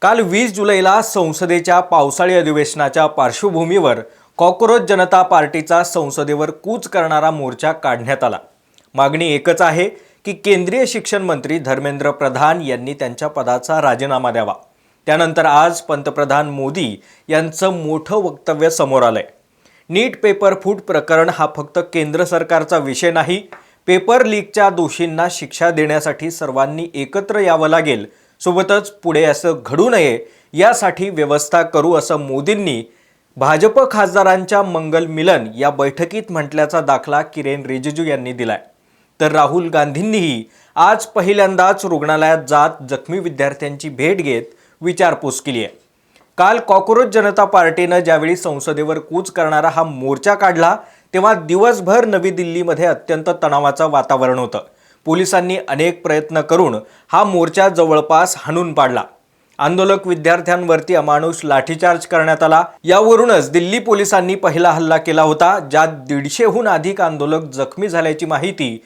काल 20 जुलैला संसदेच्या पावसाळी अधिवेशनाच्या पार्श्वभूमीवर कॉकरोच जनता पार्टीचा संसदेवर कूच करणारा मोर्चा काढण्यात आला। मागणी एकच आहे की केंद्रीय शिक्षण मंत्री धर्मेंद्र प्रधान यांनी त्यांच्या पदाचा राजीनामा द्यावा। त्यानंतर आज पंतप्रधान मोदी यांचं मोठं वक्तव्य समोर आलंय। नीट पेपर फूट प्रकरण हा फक्त केंद्र सरकारचा विषय नाही, पेपर लीकच्या दोषींना शिक्षा देण्यासाठी सर्वांनी एकत्र यावं लागेल। सोबतच पुढे असं घडू नये यासाठी व्यवस्था करू असं मोदींनी भाजप खासदारांच्या मंगल मिलन या बैठकीत म्हटल्याचा दाखला किरेन रिजिजू यांनी दिलाय। तर राहुल गांधींनीही आज पहिल्यांदाच रुग्णालयात जात जखमी विद्यार्थ्यांची भेट घेत विचारपूस केली आहे। काल कॉकरोच जनता पार्टीनं ज्यावेळी संसदेवर कूच करणारा हा मोर्चा काढला तेव्हा दिवसभर नवी दिल्लीमध्ये अत्यंत तणावाचं वातावरण होतं। पोलिसांनी अनेक प्रयत्न करून हा मोर्चा जवळपास हाणून पाडला। आंदोलक विद्यार्थ्यांवरती अमानुष लाठीचार्ज करण्यात आला। यावरूनच दिल्ली पोलिसांनी पहिला हल्ला केला होता, ज्यात 150हून अधिक आंदोलक जखमी झाल्याची माहिती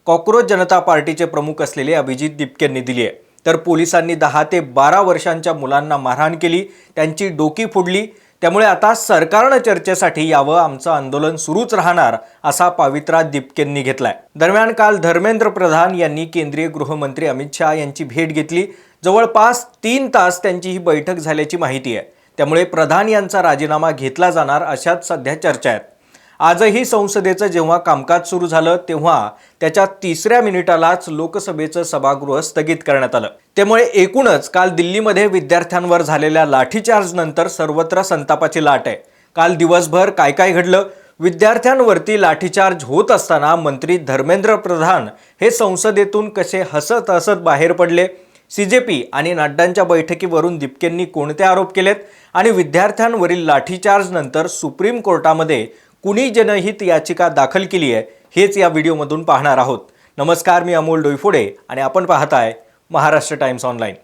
कॉकरोच जनता पार्टीचे प्रमुख असलेले अभिजित दिपकेंनी दिली आहे। तर पोलिसांनी 10 ते 12 वर्षांच्या मुलांना मारहाण केली, त्यांची डोकी फोडली। त्यामुळे आता सरकारनं चर्चेसाठी यावं, आमचं आंदोलन सुरूच राहणार असा पवित्रा दिपकेंनी घेतलाय। दरम्यान काल धर्मेंद्र प्रधान यांनी केंद्रीय गृहमंत्री अमित शाह यांची भेट घेतली। जवळपास 3 तास त्यांची ही बैठक झाल्याची माहिती आहे। त्यामुळे प्रधान यांचा राजीनामा घेतला जाणार अशाच सध्या चर्चा आहेत। आजही संसदेचं जेव्हा कामकाज सुरू झालं तेव्हा त्याच्या 3ऱ्या मिनिटालाच लोकसभेचं सभागृह स्थगित करण्यात आलं। त्यामुळे एकूणच काल दिल्लीमध्ये विद्यार्थ्यांवर झालेल्या लाठीचार्ज नंतर सर्वत्र संतापाची लाट आहे। काल दिवसभर काय काय घडलं? विद्यार्थ्यांवरती लाठीचार्ज होत असताना मंत्री धर्मेंद्र प्रधान हे संसदेतून कसे हसत हसत बाहेर पडले? सीजेपी आणि नड्डांच्या बैठकीवरून दिपकेंनी कोणते आरोप केलेत? आणि विद्यार्थ्यांवरील लाठीचार्ज नंतर सुप्रीम कोर्टामध्ये कुणी जनहित याचिका दाखल केली आहे, हेच या व्हिडिओमधून पाहणार आहोत। नमस्कार, मी अमोल डोईफोडे आणि आपण पाहताय महाराष्ट्र टाइम्स ऑनलाईन।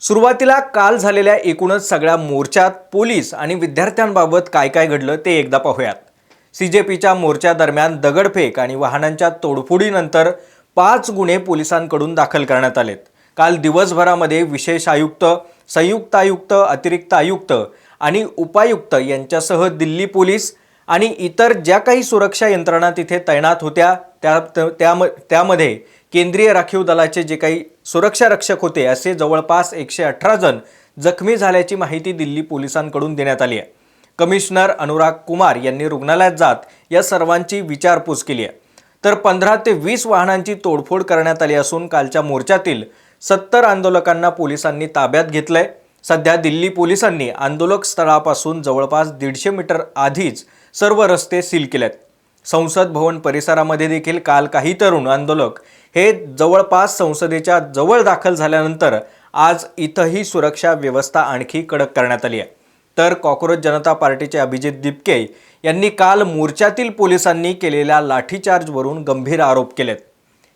सुरुवातीला काल झालेल्या एकूणच सगळ्या मोर्चात पोलीस आणि विद्यार्थ्यांबाबत काय काय घडलं ते एकदा पाहूयात। सीजेपीच्या मोर्चा दरम्यान दगडफेक आणि वाहनांच्या तोडफोडीनंतर 5 गुन्हे पोलिसांकडून दाखल करण्यात आलेत। काल दिवसभरामध्ये विशेष आयुक्त, संयुक्त आयुक्त, अतिरिक्त आयुक्त आणि उपायुक्त यांच्यासह दिल्ली पोलीस आणि इतर ज्या काही सुरक्षा यंत्रणा तिथे तैनात होत्या त्यामध्ये केंद्रीय राखीव दलाचे जे काही सुरक्षा रक्षक होते असे जवळपास 118 जण जखमी झाल्याची माहिती दिल्ली पोलिसांकडून देण्यात आली आहे। कमिशनर अनुराग कुमार यांनी रुग्णालयात जात या सर्वांची विचारपूस केली आहे। तर 15 ते 20 वाहनांची तोडफोड करण्यात आली असून कालच्या मोर्चातील 70 आंदोलकांना पोलिसांनी ताब्यात घेतलंय। सध्या दिल्ली पोलिसांनी आंदोलक स्थळापासून जवळपास 150 मीटर आधीच सर्व रस्ते सील केलेत। संसद भवन परिसरामध्ये देखील काल काही तरुण आंदोलक हे जवळपास संसदेच्या जवळ दाखल झाल्यानंतर आज इथंही सुरक्षा व्यवस्था आणखी कडक करण्यात आली आहे। तर कॉकरोच जनता पार्टीचे अभिजित दिपके यांनी काल मोर्चातील पोलिसांनी केलेल्या लाठीचार्जवरून गंभीर आरोप केलेत।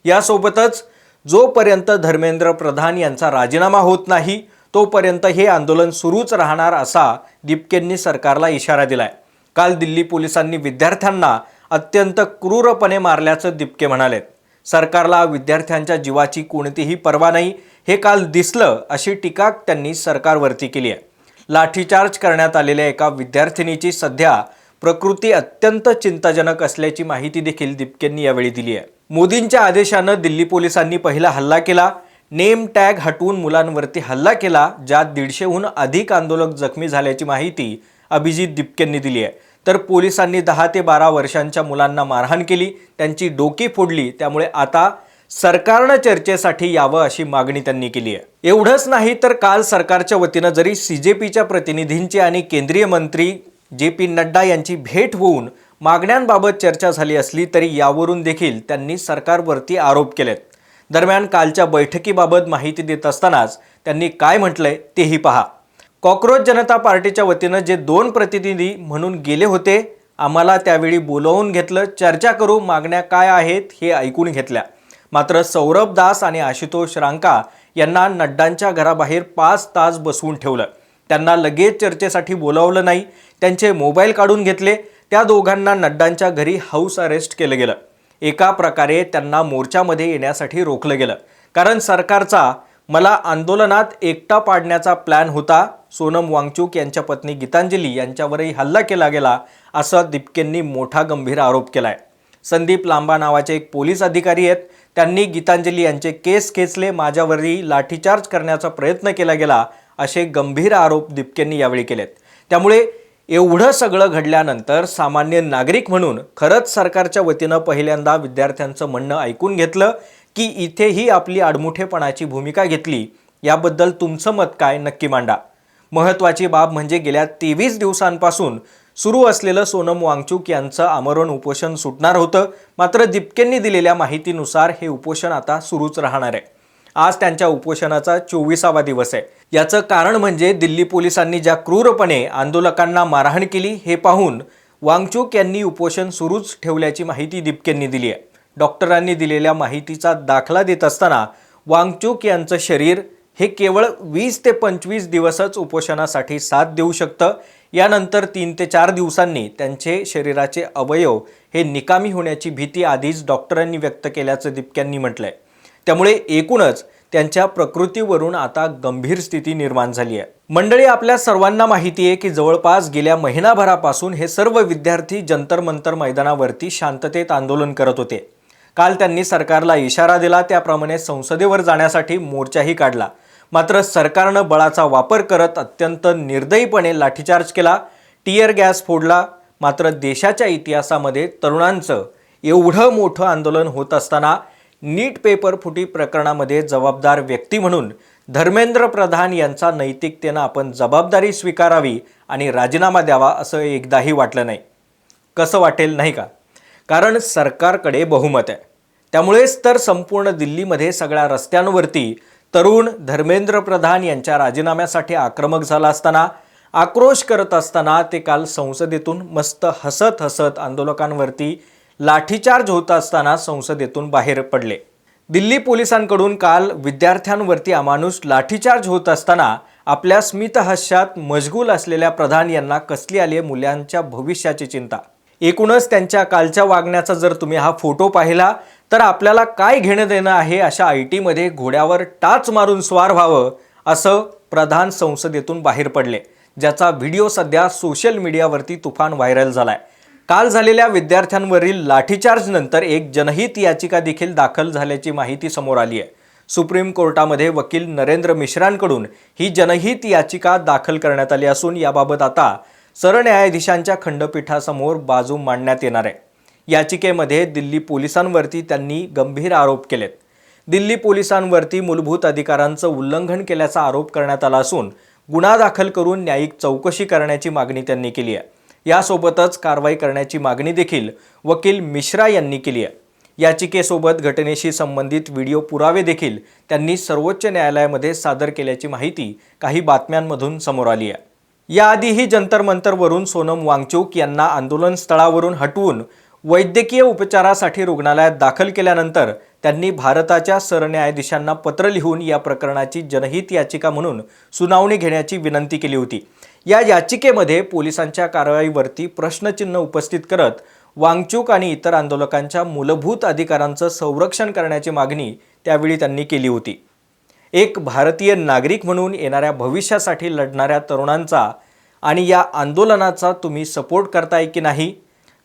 यासोबतच जोपर्यंत धर्मेंद्र प्रधान यांचा राजीनामा होत नाही तोपर्यंत हे आंदोलन सुरूच राहणार असा दिपकेंनी सरकारला इशारा दिलाय। काल दिल्ली पोलिसांनी विद्यार्थ्यांना अत्यंत क्रूरपणे मारल्याचं दिपके म्हणालेत। सरकारला विद्यार्थ्यांच्या जीवाची कोणतीही पर्वा नाही हे काल दिसलं अशी टीका त्यांनी सरकारवरती केली आहे। लाठीचार्ज करण्यात आलेल्या एका विद्यार्थिनीची सध्या प्रकृती अत्यंत चिंताजनक असल्याची माहिती देखील दिपकेंनी यावेळी दिली आहे। मोदींच्या आदेशानं दिल्ली पोलिसांनी पहिला हल्ला केला, नेम टॅग हटवून मुलांवरती हल्ला केला, ज्यात 150हून अधिक आंदोलक जखमी झाल्याची माहिती अभिजित दिपकेंनी दिली आहे। तर पोलिसांनी 10 ते 12 वर्षांच्या मुलांना मारहाण केली, त्यांची डोकी फोडली। त्यामुळे आता सरकारनं चर्चेसाठी यावं अशी मागणी त्यांनी केली आहे। एवढंच नाही तर काल सरकारच्या वतीनं जरी सीजेपीच्या प्रतिनिधींची आणि केंद्रीय मंत्री JP नड्डा यांची भेट होऊन मागण्यांबाबत चर्चा झाली असली तरी यावरून देखील त्यांनी सरकारवरती आरोप केलेत। दरम्यान कालच्या बैठकीबाबत माहिती देत असतानाच त्यांनी काय म्हटलंय तेही पहा। कॉकरोच जनता पार्टीच्या वतीनं जे 2 प्रतिनिधी म्हणून गेले होते, आम्हाला त्यावेळी बोलावून घेतलं, चर्चा करू, मागण्या काय आहेत हे ऐकून घेतल्या। मात्र सौरभ दास आणि आशुतोष रांका यांना नड्डांच्या घराबाहेर 5 तास बसवून ठेवलं। त्यांना लगेच चर्चेसाठी बोलावलं नाही, त्यांचे मोबाईल काढून घेतले। त्या दोघांना नड्डांच्या घरी हाऊस अरेस्ट केलं गेलं। एका प्रकारे त्यांना मोर्चामध्ये येण्यासाठी रोखलं गेलं, कारण सरकारचा मला आंदोलनात एकटा पाडण्याचा प्लॅन होता. सोनम वांगचुक यांच्या पत्नी गीतांजली यांच्यावरही हल्ला केला गेला, असा दिपकेंनी मोठा गंभीर आरोप केलाय. संदीप लांबा नावाचे एक पोलीस अधिकारी आहेत. त्यांनी गीतांजली यांचे केस खेचले, माझ्यावरही लाठीचार्ज करण्याचा प्रयत्न केला गेला, असे गंभीर आरोप दिपकेंनी यावेळी केलेत. त्यामुळे एवढं सगळं घडल्यानंतर सामान्य नागरिक म्हणून खरंच सरकारच्या वतीनं पहिल्यांदा विद्यार्थ्यांचं म्हणणं ऐकून घेतलं की इथेही आपली आडमुठेपणाची भूमिका घेतली. याबद्दल तुमचं मत काय, नक्की मांडा. महत्त्वाची बाब म्हणजे गेल्या 23 दिवसांपासून सुरू असलेलं सोनम वांगचुक यांचं आमरण उपोषण सुटणार होतं. मात्र दिपकेंनी दिलेल्या माहितीनुसार हे उपोषण आता सुरूच राहणार आहे. आज त्यांच्या उपोषणाचा 24वा दिवस आहे. याचं कारण म्हणजे दिल्ली पोलिसांनी ज्या क्रूरपणे आंदोलकांना मारहाण केली हे पाहून वांगचुक यांनी उपोषण सुरूच ठेवल्याची माहिती दिपकेंनी दिली आहे. डॉक्टरांनी दिलेल्या माहितीचा दाखला देत असताना वांगचुक यांचं शरीर हे केवळ 20 ते 25 दिवसच उपोषणासाठी साथ देऊ शकतं. यानंतर 3 ते 4 दिवसांनी त्यांचे शरीराचे अवयव हे निकामी होण्याची भीती आधीच डॉक्टरांनी व्यक्त केल्याचं दिपकेंनी म्हटलंय. त्यामुळे एकूणच त्यांच्या प्रकृतीवरून आता गंभीर स्थिती निर्माण झाली आहे. मंडळी, आपल्या सर्वांना माहिती आहे की जवळपास गेल्या महिनाभरापासून हे सर्व विद्यार्थी जंतर मंतर मैदानावरती शांततेत आंदोलन करत होते. काल त्यांनी सरकारला इशारा दिला, त्याप्रमाणे संसदेवर जाण्यासाठी मोर्चाही काढला. मात्र सरकारनं बळाचा वापर करत अत्यंत निर्दयीपणे लाठीचार्ज केला, टियर गॅस फोडला. मात्र देशाच्या इतिहासामध्ये तरुणांचं एवढं मोठं आंदोलन होत असताना नीट पेपर फुटी प्रकरणामध्ये जबाबदार व्यक्ती म्हणून धर्मेंद्र प्रधान यांचा नैतिकतेनं आपण जबाबदारी स्वीकारावी आणि राजीनामा द्यावा असं एकदाही वाटलं नाही. कसं वाटेल नाही का? कारण सरकारकडे बहुमत आहे. त्यामुळेच तर संपूर्ण दिल्लीमध्ये सगळ्या रस्त्यांवरती तरुण धर्मेंद्र प्रधान यांच्या राजीनाम्यासाठी आक्रमक झाला असताना, आक्रोश करत असताना ते काल संसदेतून मस्त हसत हसत आंदोलकांवरती लाठीचार्ज होत असताना संसदेतून बाहेर पडले. दिल्ली पोलिसांकडून काल विद्यार्थ्यांवरती अमानुष लाठीचार्ज होत असताना आपल्या स्मितहास्यात मशगूल असलेल्या प्रधान यांना कसली आली मुलांच्या भविष्याची चिंता. एकूणच त्यांच्या कालच्या वागण्याचा जर तुम्ही हा फोटो पाहिला तर आपल्याला काय घेणं देणं आहे अशा ITमध्ये घोड्यावर टाच मारून स्वार व्हावं असं प्रधान संसदेतून बाहेर पडले, ज्याचा व्हिडिओ सध्या सोशल मीडियावरती तुफान व्हायरल झालाय. काल झालेल्या विद्यार्थ्यांवरील लाठीचार्ज नंतर एक जनहित याचिका देखील दाखल झाल्याची माहिती समोर आली आहे. सुप्रीम कोर्टामध्ये वकील नरेंद्र मिश्रांकडून ही जनहित याचिका दाखल करण्यात आली असून याबाबत आता सरन्यायाधीशांच्या खंडपीठासमोर बाजू मांडण्यात येणार आहे. याचिकेमध्ये दिल्ली पोलिसांवरती त्यांनी गंभीर आरोप केलेत. दिल्ली पोलिसांवरती मूलभूत अधिकारांचं उल्लंघन केल्याचा आरोप करण्यात आला असून गुन्हा दाखल करून न्यायिक चौकशी करण्याची मागणी त्यांनी केली आहे. यासोबतच कारवाई करण्याची मागणी देखील वकील मिश्रा यांनी केली आहे. याचिकेसोबत घटनेशी संबंधित व्हिडिओ पुरावे देखील त्यांनी सर्वोच्च न्यायालयामध्ये सादर केल्याची माहिती काही बातम्यांमधून समोर आली आहे. याआधीही जंतर मंतरवरून सोनम वांगचुक यांना आंदोलन स्थळावरून हटवून वैद्यकीय उपचारासाठी रुग्णालयात दाखल केल्यानंतर त्यांनी भारताच्या सरन्यायाधीशांना पत्र लिहून या प्रकरणाची जनहित याचिका म्हणून सुनावणी घेण्याची विनंती केली होती. या याचिकेमध्ये पोलिसांच्या कारवाईवरती प्रश्नचिन्ह उपस्थित करत वांगचुक आणि इतर आंदोलकांच्या मूलभूत अधिकारांचं संरक्षण करण्याची मागणी त्यावेळी त्यांनी केली होती. एक भारतीय नागरिक म्हणून येणाऱ्या भविष्यासाठी लढणाऱ्या तरुणांचा आणि या आंदोलनाचा तुम्ही सपोर्ट करताय की नाही?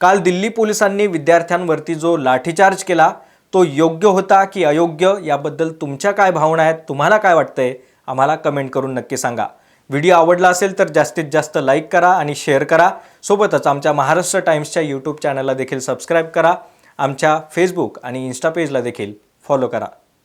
काल दिल्ली पोलिसांनी विद्यार्थ्यांवरती जो लाठीचार्ज केला तो योग्य होता की अयोग्य, याबद्दल तुमच्या काय भावना आहेत? तुम्हाला काय वाटतंय? आम्हाला कमेंट करून नक्की सांगा. व्हिडिओ आवडला असेल तर जास्तीत जास्त लाईक करा आणि शेअर करा. सोबतच आमच्या महाराष्ट्र टाइम्सच्या यूट्यूब चॅनलला देखील सबस्क्राईब करा. आमच्या फेसबुक आणि इन्स्टा पेजला देखील फॉलो करा.